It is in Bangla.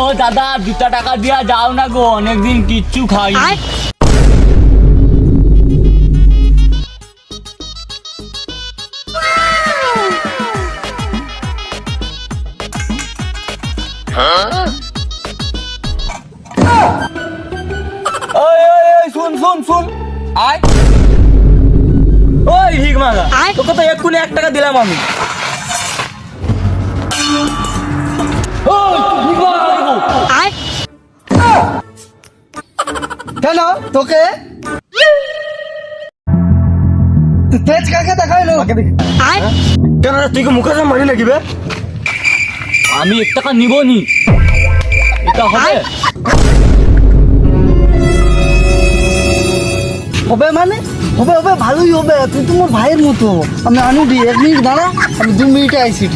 ও দাদা 2 টাকা দিয়া যাও না গো, অনেকদিন কিচ্ছু খাই। শুন আয়। ওই ঠিক মাগা, তোকে তো এক্ষুনি 1 টাকা দিলাম আমি। কেন তোকে তেজ কাকে দেখাইলো? কেন তুই কি মুখে মারি নাকি বে? আমি 1 টাকা নিব নি, এটা হবে? হবে মানে হবে হবে, ভালোই হবে। তুই তো মোর ভাইয়ের মতো। আমি আনু দি 1 মিনিট দাঁড়া, আমি 2 মিনিটে আইসি।